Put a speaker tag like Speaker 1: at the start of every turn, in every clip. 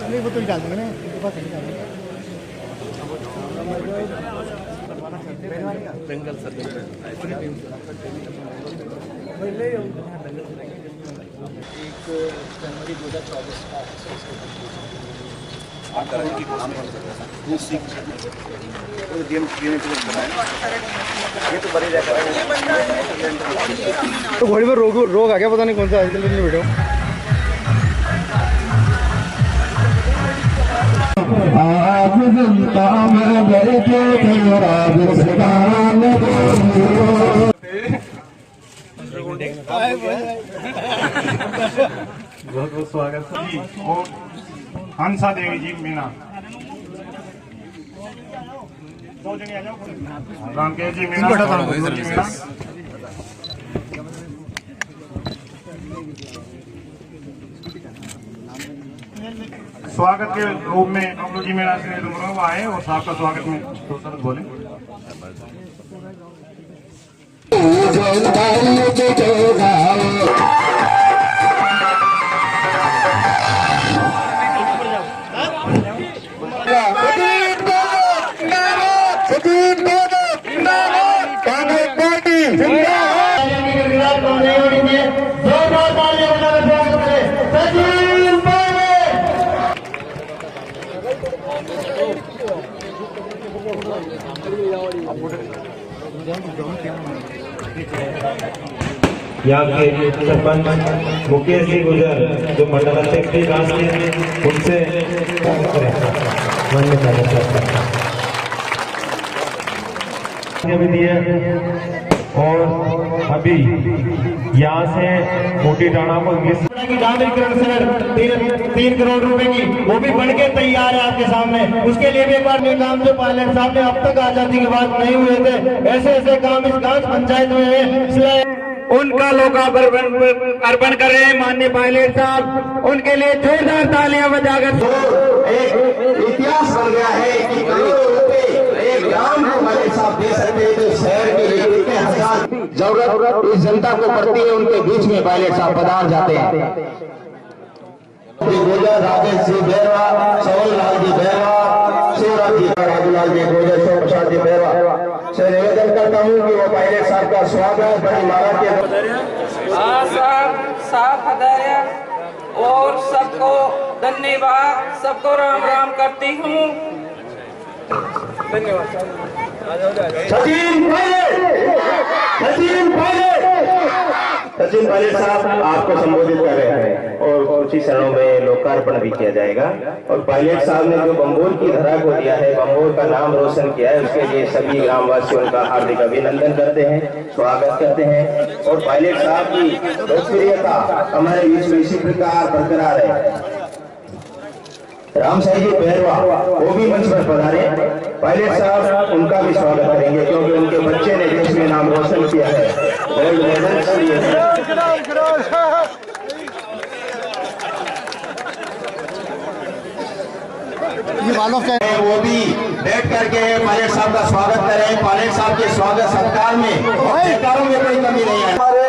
Speaker 1: नहीं वो तो डाल देंगे ना, इनके पास नहीं डाल देंगे। बेंगल सर एक जनवरी 2024 तो घोड़ी पर रोग आ गया, पता नहीं कौन सा आजकल वीडियो।
Speaker 2: बहुत बहुत स्वागत जी। और हंसा देवी जी मीना रामकेश जी मीना स्वागत के रूप में अमरू जी मीना से आए और साहब का स्वागत में दो शब्द बोले।
Speaker 3: यहाँ के सरपंच मुकेश जी गुजर जो मंडल अध्यक्ष थे उनसे भी दिए। और अभी यहाँ से मोटी डाणा को इंग्लिश 3 करोड़ रुपए की वो भी बढ़ के तैयार है आपके सामने। उसके लिए भी एक बार काम जो पायलट साहब ने अब तक आजादी के बाद नहीं हुए थे, ऐसे ऐसे काम इस गांव पंचायत में है, इसलिए उनका लोकार्पण कर रहे हैं माननीय पायलट साहब। उनके लिए जोरदार तालियां बजाकर
Speaker 4: एक इतिहास बन गया है कि करोड़ों रुपए एक गांव को पायलट साहब दे सकते हैं, तो शहर के लिए कितने हजार जरूरत इस जनता को पड़ती है, उनके बीच में पायलट साहब पधार जाते हैं। राजेश जी बेरवा, सवल लाल जी बेरवा, शिवराज जी राजूलाल जी गोजर, सोम प्रसाद जी बेरवा से निवेदन करता हूँ कि वो पायलट साहब का स्वागत बड़ी माला के
Speaker 5: साफ हदाया और सबको धन्यवाद, सबको राम राम करती हूँ। धन्यवाद।
Speaker 4: सचिन पायलट साहब आपको संबोधित कर रहे हैं और कुछ ही क्षणों में लोकार्पण भी किया जाएगा। और पायलट साहब ने जो बम्बोर की धरा को दिया है, बम्बोर का नाम रोशन किया है, उसके लिए सभी ग्रामवासी उनका हार्दिक अभिनंदन करते हैं, स्वागत करते हैं। और पायलट साहब की लोकप्रियता हमारे बीच में इसी प्रकार बरकरार है। रामसाई जी बेरवा वो भी मंच पर पधारे, पायलट साहब उनका भी स्वागत करेंगे क्योंकि उनके बच्चे ने देश में नाम रोशन किया है। वो भी बैठ करके पायलट साहब का स्वागत करें। पायलट साहब के स्वागत सत्कार में कोई कमी नहीं है।
Speaker 6: हमारे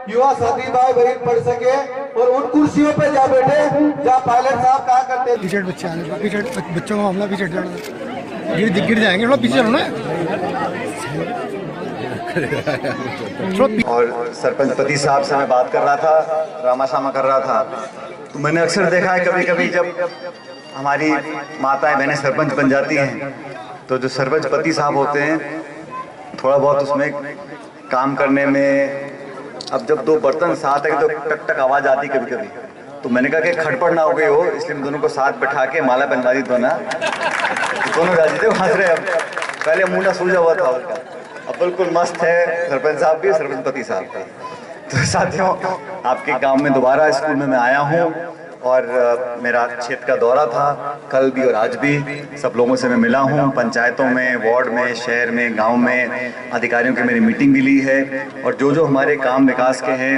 Speaker 6: युवा साथी भाई गरीब पढ़ सके और उन कुर्सियों पे जा बैठे जहाँ पायलट साहब कहा करते हैं।
Speaker 1: पीछे बच्चे आने, पीछे बच्चों का मामला पीछे गिर जाएंगे, थोड़ा पीछे चलो ना।
Speaker 7: और सरपंच पति साहब से मैं बात कर रहा था, रामा शामा कर रहा था, तो मैंने अक्सर देखा है कभी कभी जब हमारी माताएं बहनें सरपंच बन जाती हैं तो जो सरपंच पति साहब होते हैं थोड़ा बहुत उसमें काम करने में, अब जब 2 बर्तन साथ है तो टक टक आवाज आती कभी कभी, तो मैंने कहा कि खटपट ना हो गई हो, इसलिए दोनों को साथ बैठा के माला पहनवा दी दोनों जाती थे हंस रहे। अब पहले मुंडा सूझा हुआ था उनका, अब बिल्कुल मस्त है सरपंच साहब भी, सरपंच पति साहब भी। तो साथियों, आपके गांव में दोबारा स्कूल में मैं आया हूं और मेरा क्षेत्र का दौरा था कल भी और आज भी। सब लोगों से मैं मिला हूं, पंचायतों में, वार्ड में, शहर में, गांव में, अधिकारियों की मेरी मीटिंग भी ली है। और जो जो हमारे काम विकास के हैं,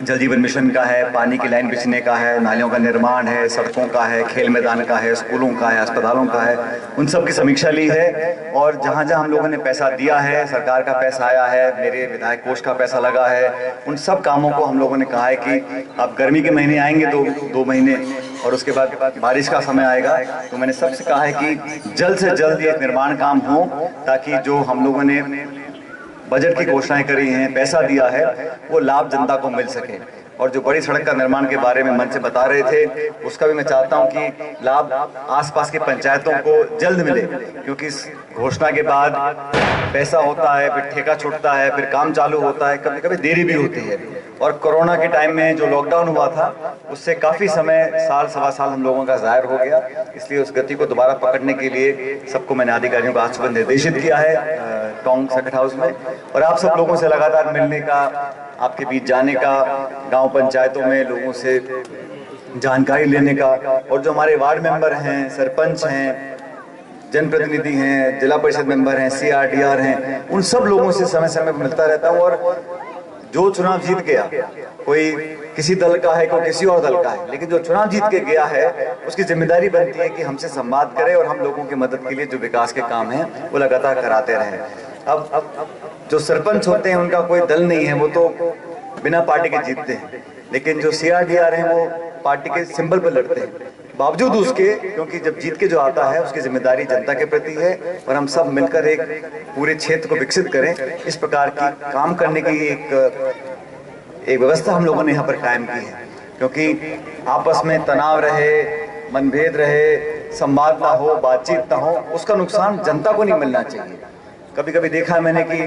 Speaker 7: जल जीवन मिशन का है, पानी की लाइन बिछने का है, नालियों का निर्माण है, सड़कों का है, खेल मैदान का है, स्कूलों का है, अस्पतालों का है, उन सब की समीक्षा ली है। और जहाँ जहाँ हम लोगों ने पैसा दिया है, सरकार का पैसा आया है, मेरे विधायक कोष का पैसा लगा है, उन सब कामों को हम लोगों ने कहा है कि अब गर्मी के महीने आएंगे, दो महीने, और उसके बाद बारिश का समय आएगा, तो मैंने सबसे कहा है कि जल्द से जल्द ये निर्माण काम हो, ताकि जो हम लोगों ने बजट की घोषणाएं करी हैं, पैसा दिया है, वो लाभ जनता को मिल सके। और जो बड़ी सड़क का निर्माण के बारे में मंच से बता रहे थे, उसका भी मैं चाहता हूं कि लाभ आसपास की पंचायतों को जल्द मिले, क्योंकि इस घोषणा के बाद पैसा होता है, फिर ठेका छूटता है, फिर काम चालू होता है, कभी कभी देरी भी होती है। और कोरोना के टाइम में जो लॉकडाउन हुआ था, उससे काफ़ी समय, साल सवा साल हम लोगों का ज़ाहिर हो गया। इसलिए उस गति को दोबारा पकड़ने के लिए सबको मैंने अधिकारियों को आज सुबह निर्देशित किया है टोंक सर्किट हाउस में, और आप सब लोगों से लगातार मिलने का, आपके बीच जाने का, गांव पंचायतों में लोगों से जानकारी लेने का, और जो हमारे वार्ड मेंबर हैं, सरपंच हैं, जनप्रतिनिधि हैं, जिला परिषद मेंबर हैं, CRDR हैं, उन सब लोगों से समय समय पर मिलता रहता हूँ। और जो चुनाव जीत गया, कोई किसी दल का है, कोई किसी और दल का है, लेकिन जो चुनाव जीत के गया है, उसकी जिम्मेदारी बनती है कि हमसे संवाद करे और हम लोगों की मदद के लिए जो विकास के काम हैं वो लगातार कराते रहें। अब जो सरपंच होते हैं, उनका कोई दल नहीं है, वो तो बिना पार्टी के जीतते हैं, लेकिन जो CRDR हैं वो पार्टी के सिंबल पर लड़ते हैं। बावजूद उसके, क्योंकि जब जीत के जो आता है उसकी जिम्मेदारी जनता के प्रति है, और हम सब मिलकर एक पूरे क्षेत्र को विकसित करें, इस प्रकार की काम करने की एक व्यवस्था हम लोगों ने यहाँ पर कायम की है। क्योंकि आपस में तनाव रहे, मनभेद रहे, संवाद ना हो, बातचीत ना हो, उसका नुकसान जनता को नहीं मिलना चाहिए। कभी कभी देखा मैंने कि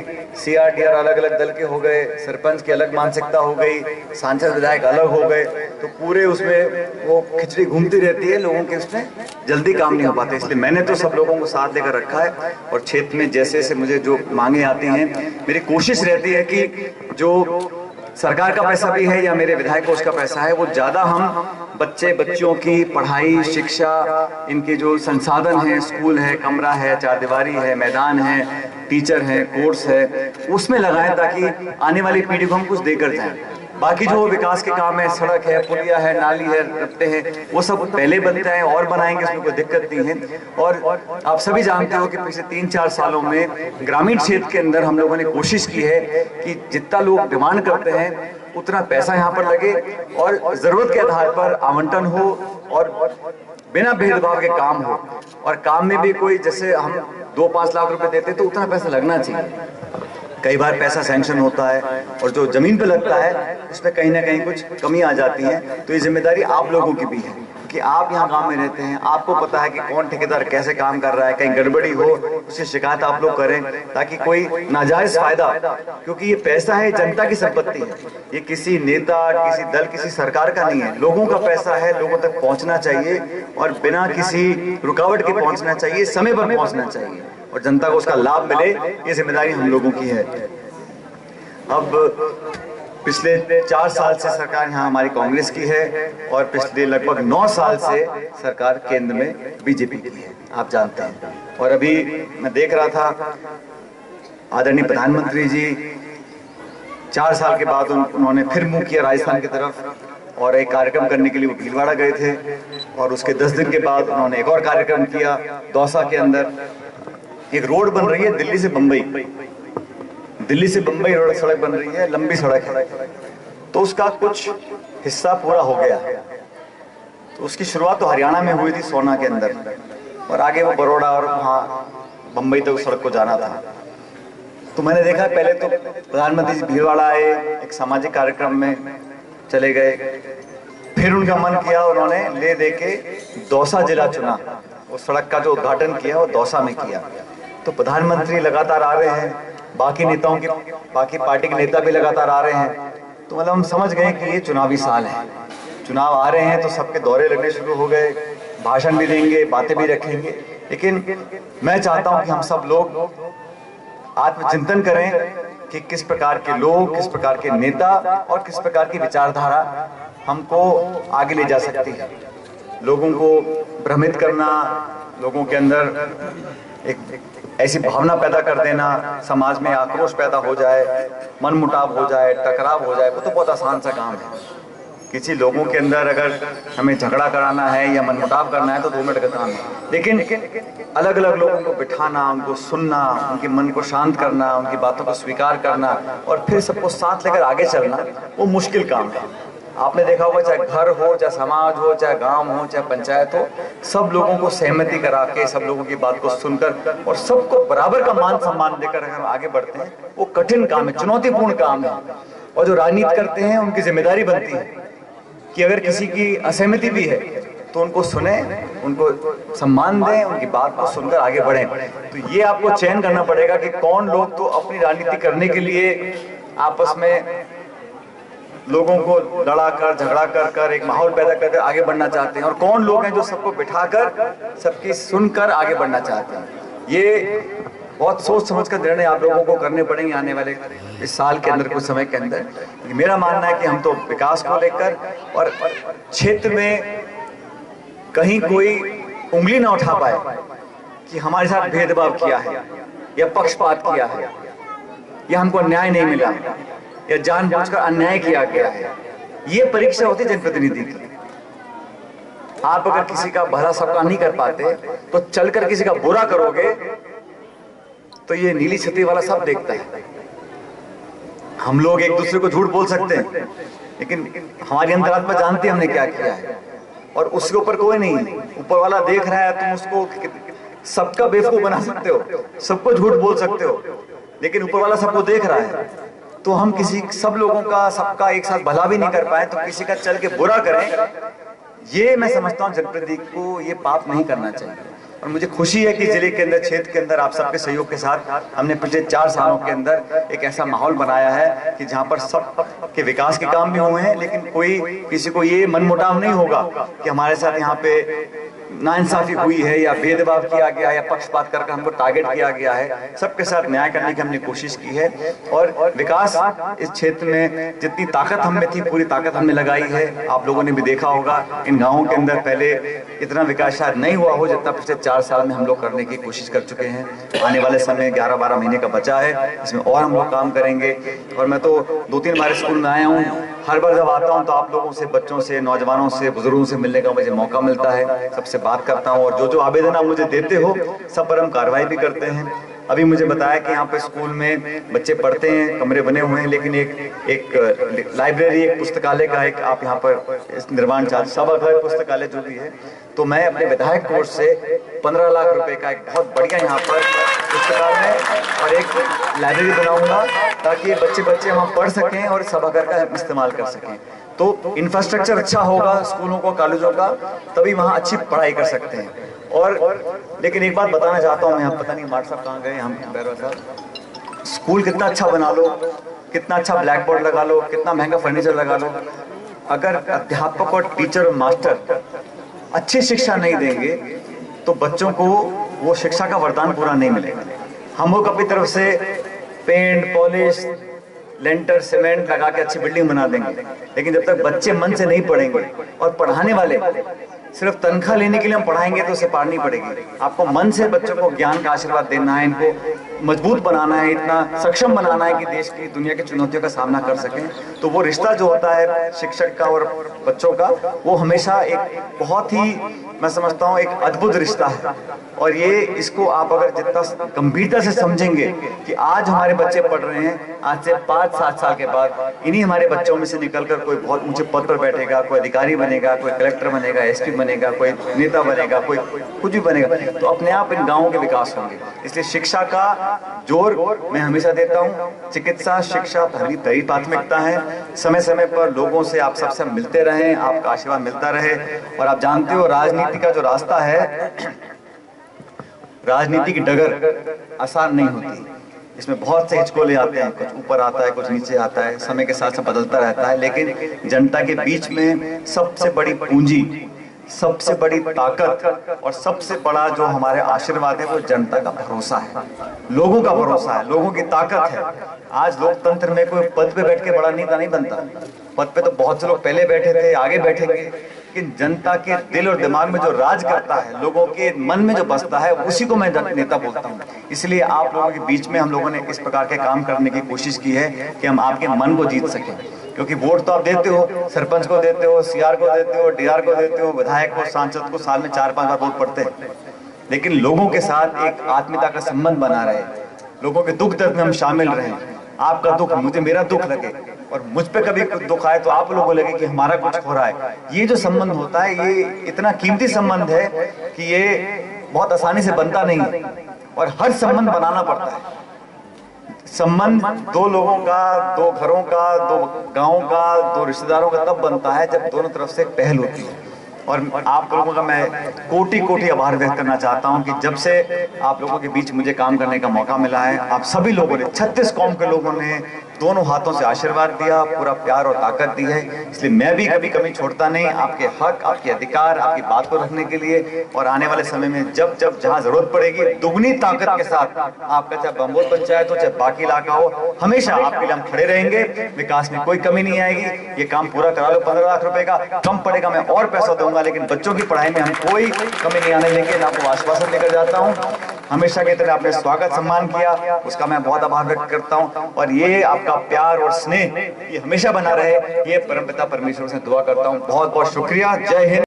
Speaker 7: CRDR अलग अलग दल के हो गए, सरपंच की अलग मानसिकता हो गई, सांसद विधायक अलग हो गए, तो पूरे उसमें वो खिचड़ी घूमती रहती है, लोगों के उसमें जल्दी काम नहीं हो पाते। इसलिए मैंने तो सब लोगों को साथ लेकर रखा है, और क्षेत्र में जैसे जैसे मुझे जो मांगे आती हैं, मेरी कोशिश रहती है कि जो सरकार का पैसा भी है या मेरे विधायक कोष का पैसा है, वो ज़्यादा हम बच्चियों की पढ़ाई, शिक्षा, इनके जो संसाधन हैं, स्कूल है, कमरा है, चारदीवारी है, मैदान है, टीचर है, कोर्स है, उसमें लगाएं, ताकि आने वाली पीढ़ी को हम कुछ देकर जाएं। बाकी जो विकास के काम है, सड़क है, पुलिया है, नाली है, रस्ते हैं, वो सब पहले बनते हैं और बनाएंगे, उसमें कोई दिक्कत नहीं है। और आप सभी जानते हो कि पिछले 3-4 सालों में ग्रामीण क्षेत्र के अंदर हम लोगों ने कोशिश की है कि जितना लोग डिमांड करते हैं उतना पैसा यहाँ पर लगे, और जरूरत के आधार पर आवंटन हो, और बिना भेदभाव के काम हो, और काम में भी कोई, जैसे हम 2-5 लाख रुपए देते तो उतना पैसा लगना चाहिए। कई बार पैसा सैंक्शन होता है और जो जमीन पे लगता है उसमें कहीं ना कहीं कुछ कमी आ जाती है। तो ये जिम्मेदारी आप लोगों की भी है कि आप यहाँ गांव में रहते हैं, आपको पता है कि कौन ठेकेदार कैसे काम कर रहा है, कहीं गड़बड़ी हो उसकी शिकायत आप लोग करें, ताकि कोई नाजायज फायदा, क्योंकि ये पैसा है, जनता की संपत्ति है, ये किसी नेता, किसी दल, किसी सरकार का नहीं है, लोगों का पैसा है, लोगों तक पहुँचना चाहिए और बिना किसी रुकावट के पहुँचना चाहिए, समय पर पहुँचना चाहिए और जनता को उसका लाभ मिले, ये जिम्मेदारी हम लोगों की है। अब पिछले 4 साल से सरकार यहाँ हमारी कांग्रेस की है और पिछले लगभग 9 साल से सरकार केंद्र में बीजेपी की है, आप जानते हैं। और अभी मैं देख रहा था आदरणीय प्रधानमंत्री जी 4 साल के बाद उन्होंने फिर मुंह किया राजस्थान की तरफ और एक कार्यक्रम करने के लिए वो भीलवाड़ा गए थे, और उसके 10 दिन के बाद उन्होंने एक और कार्यक्रम किया दौसा के अंदर। एक रोड बन रही है दिल्ली से बम्बई रोड, सड़क बन रही है, लंबी सड़क है, तो उसका कुछ हिस्सा पूरा हो गया। तो उसकी शुरुआत तो हरियाणा में हुई थी, सोना के अंदर, और आगे वो बड़ौदा और वहाँ बम्बई तक उस सड़क को जाना था। तो मैंने देखा पहले तो प्रधानमंत्री जी भीलवाड़ा आए, एक सामाजिक कार्यक्रम में चले गए, फिर उनका मन किया, उन्होंने ले दे के दौसा जिला चुना, उस सड़क का जो उद्घाटन किया वो दौसा में किया। तो प्रधानमंत्री लगातार आ रहे हैं, बाकी पार्टी के नेता भी लगातार आ रहे हैं, तो मतलब हम समझ गए कि ये चुनावी साल है, चुनाव आ रहे हैं, तो सबके दौरे लगने शुरू हो गए, भाषण भी देंगे, बातें भी रखेंगे। लेकिन मैं चाहता हूं कि हम सब लोग आत्मचिंतन करें कि किस प्रकार के लोग, किस प्रकार के नेता और किस प्रकार की विचारधारा हमको आगे ले जा सकती है। लोगों को भ्रमित करना, लोगों के अंदर एक ऐसी भावना पैदा कर देना, समाज में आक्रोश पैदा हो जाए, मनमुटाव हो जाए, टकराव हो जाए, वो तो बहुत आसान सा काम है। किसी लोगों के अंदर अगर हमें झगड़ा कराना है या मनमुटाव करना है तो 2 मिनट का काम है, लेकिन अलग अलग लोगों को बिठाना, उनको सुनना, उनके मन को शांत करना, उनकी बातों को स्वीकार करना और फिर सबको साथ लेकर आगे चलना, वो मुश्किल काम है। आपने देखा होगा, चाहे घर हो, चाहे समाज हो, चाहे गांव हो, चाहे पंचायत हो, सब लोगों को सहमति करा के, सब लोगों की बात को सुनकर और सबको बराबर का मान सम्मान देकर अगर हम आगे बढ़ते हैं, वो कठिन काम है, चुनौतीपूर्ण काम है। और जो राजनीति करते हैं उनकी जिम्मेदारी बनती है कि अगर किसी की असहमति भी है तो उनको सुने, उनको सम्मान दें, उनकी बात को सुनकर आगे बढ़ें। तो ये आपको चयन करना पड़ेगा कि कौन लोग तो अपनी राजनीति करने के लिए आपस में लोगों को लड़ा कर, झगड़ा कर एक माहौल पैदा करके आगे बढ़ना चाहते हैं, और कौन लोग हैं जो सबको बिठाकर सबकी सुनकर आगे बढ़ना चाहते हैं। ये बहुत सोच समझ कर निर्णय आप लोगों को करने पड़ेंगे आने वाले इस साल के अंदर, कुछ समय के अंदर। मेरा मानना है कि हम तो विकास को लेकर और क्षेत्र में कहीं कोई उंगली ना उठा पाए कि हमारे साथ भेदभाव किया है या पक्षपात किया है या हमको न्याय नहीं मिला या जानबूझकर अन्याय किया गया है। ये परीक्षा होती है जनप्रतिनिधि की। आप अगर किसी का भला सबका नहीं कर पाते तो चलकर किसी का बुरा करोगे तो ये नीली छतरी वाला सब देखता है। हम लोग एक दूसरे को झूठ बोल सकते हैं, लेकिन हमारी अंतरात्मा जानती है हमने क्या किया है, और उसके ऊपर कोई नहीं, ऊपर वाला देख रहा है। तुम उसको सबका बेवकूफ बना सकते हो, सबको झूठ बोल सकते हो, लेकिन ऊपर वाला सबको देख रहा है। तो हम किसी सब लोगों का, सबका एक साथ भला भी नहीं कर पाए तो किसी का चल के बुरा करें, ये मैं समझता हूँ जनप्रतिनिधि को ये पाप नहीं करना चाहिए। और मुझे खुशी है कि जिले के अंदर, क्षेत्र के अंदर आप सबके सहयोग के साथ हमने पिछले 4 सालों के अंदर एक ऐसा माहौल बनाया है कि जहां पर सब के विकास के काम भी हुए हैं, लेकिन कोई किसी को ये मनमुटाव नहीं होगा कि हमारे साथ यहाँ पे नाइंसाफी हुई है या भेदभाव किया गया है या पक्षपात करके हमको टारगेट किया गया है। सबके साथ न्याय करने की हमने कोशिश की है और विकास इस क्षेत्र में जितनी ताकत हम में थी पूरी ताकत हमने लगाई है। आप लोगों ने भी देखा होगा इन गाँवों के अंदर पहले इतना विकास शायद नहीं हुआ हो जितना पिछले 4 साल में हम लोग करने की कोशिश कर चुके हैं। आने वाले समय 11-12 महीने का बचा है, इसमें और हम लोग काम करेंगे। और मैं तो 2-3 बार स्कूल में आया हूँ, हर बार जब आता हूँ तो आप लोगों से, बच्चों से, नौजवानों से, बुजुर्गों से मिलने का मुझे मौका मिलता है, सबसे बात करता हूँ और जो आवेदन आप मुझे देते हो सब पर हम कार्रवाई भी करते हैं। अभी मुझे बताया कि यहाँ पे स्कूल में बच्चे पढ़ते हैं, कमरे बने हुए हैं, लेकिन एक लाइब्रेरी, एक पुस्तकालय का एक आप यहाँ पर निर्माण चाहते, सभा घर पुस्तकालय जो भी है, तो मैं अपने विधायक कोष से 15 लाख रुपए का एक बहुत बढ़िया यहाँ पर पुस्तकालय और एक लाइब्रेरी बनाऊंगा ताकि बच्चे वहाँ पढ़ सकें और सभागार का इस्तेमाल कर सकें। तो इंफ्रास्ट्रक्चर अच्छा होगा स्कूलों को, कॉलेजों का, तभी वहाँ अच्छी पढ़ाई कर सकते हैं। और लेकिन एक बात बताना चाहता हूँ, यहाँ पता नहीं मार्ट साहब कहाँ गए, हम बैरवा साहब, स्कूल कितना अच्छा बना लो, कितना अच्छा ब्लैक बोर्ड लगा लो, कितना महंगा फर्नीचर लगा लो, अगर अध्यापक और टीचर और मास्टर अच्छी शिक्षा नहीं देंगे तो बच्चों को वो शिक्षा का वरदान पूरा नहीं मिलेगा। हम लोग अपनी तरफ से पेंट, पॉलिश, लेंटर, सीमेंट लगा के अच्छी बिल्डिंग बना देंगे, लेकिन जब तक बच्चे मन से नहीं पढ़ेंगे और पढ़ाने वाले सिर्फ तनख्वाह लेने के लिए हम पढ़ाएंगे तो उसे पार नहीं पड़ेगी। आपको मन से बच्चों को ज्ञान का आशीर्वाद देना है, इनको मजबूत बनाना है, इतना सक्षम बनाना है कि देश की, दुनिया की चुनौतियों का सामना कर सकें। तो वो रिश्ता जो होता है शिक्षक का और बच्चों का, वो हमेशा एक बहुत ही, मैं समझता हूँ, एक अद्भुत रिश्ता है। और ये इसको आप अगर जितना गंभीरता से समझेंगे कि आज हमारे बच्चे पढ़ रहे हैं, आज से 5-7 साल के बाद इन्हीं हमारे बच्चों में से निकलकर कोई बहुत ऊंचे पद पर बैठेगा, कोई अधिकारी बनेगा, कोई कलेक्टर बनेगा, एसपी बनेगा, कोई नेता बनेगा, कोई कुछ भी बनेगा, तो अपने आप इन गाँवों के विकास होंगे। इसलिए शिक्षा का जोर मैं हमेशा देता हूँ। चिकित्सा, शिक्षा पहली प्राथमिकता है। समय समय पर लोगों से आप सबसे मिलते रहें, आपका आशीर्वाद मिलता रहे। और आप जानते हो राजनीति का जो रास्ता है, राजनीति की डगर आसान नहीं होती, इसमें बहुत से हिचकोले आते हैं, कुछ ऊपर आता है, कुछ नीचे आता है, समय के साथ साथ बदलता रहता है, लेकिन जनता के बीच में सबसे बड़ी पूंजी, सबसे बड़ी ताकत और सबसे बड़ा जो हमारे आशीर्वाद है वो जनता का भरोसा है, लोगों का भरोसा है, लोगों की ताकत है। आज लोकतंत्र में कोई पद पे बैठ के बड़ा नेता नहीं बनता, पद पे तो बहुत से लोग पहले बैठे थे, आगे बैठेंगे, लेकिन जनता के दिल और दिमाग में जो राज करता है, लोगों के मन में जो बसता है, उसी को मैं नेता बोलता हूँ। इसलिए आप लोगों के बीच में हम लोगों ने इस प्रकार के काम करने की कोशिश की है कि हम आपके मन को जीत सकें। क्योंकि वोट तो आप देते हो, सरपंच को देते हो, सीआर को देते हो, डीआर को देते हो, विधायक को, सांसद को साल में 4-5 बार वोट पड़ते हैं, लेकिन लोगों के साथ एक आत्मीयता का संबंध बना रहे, लोगों के दुख दर्द में हम शामिल रहें। आपका दुख मुझे, मेरा दुख लगे, और मुझ पे कभी कुछ दुख आए तो आप लोगों को लगे कि हमारा कुछ हो रहा है। ये जो संबंध होता है, ये इतना कीमती संबंध है कि ये बहुत आसानी से बनता नहीं है, और हर संबंध बनाना पड़ता है। संबंध दो लोगों का, दो घरों का, दो गांवों का, दो रिश्तेदारों का तब बनता है जब दोनों तरफ से पहल होती है। और आप लोगों का मैं कोटि कोटि आभार व्यक्त करना चाहता हूं कि जब से आप लोगों के बीच मुझे काम करने का मौका मिला है, आप सभी लोगों ने, 36 कौम के लोगों ने दोनों हाथों से आशीर्वाद दिया, पूरा प्यार और ताकत दी है। इसलिए मैं भी कभी कमी छोड़ता नहीं आपके हक, आपके अधिकार, आपकी बात को रखने के लिए। और आने वाले समय में जब जब जहां जरूरत पड़ेगी, दुगनी ताकत के साथ, आपका चाहे बम्बोर पंचायत हो, चाहे बाकी इलाका हो, हमेशा आपके लिए हम खड़े रहेंगे। विकास में कोई कमी नहीं आएगी। ये काम पूरा करा लो, 15 लाख रुपए का कम पड़ेगा, मैं और पैसा दूंगा, लेकिन बच्चों की पढ़ाई में हम कोई कमी नहीं आने देंगे। आपको आश्वासन देकर जाता हूँ। हमेशा की तरह आपने स्वागत सम्मान किया, उसका मैं बहुत आभार व्यक्त करता हूँ। और ये आपका प्यार और स्नेह ये हमेशा बना रहे, ये परमपिता परमेश्वर से दुआ करता हूँ। बहुत बहुत शुक्रिया। जय हिंद।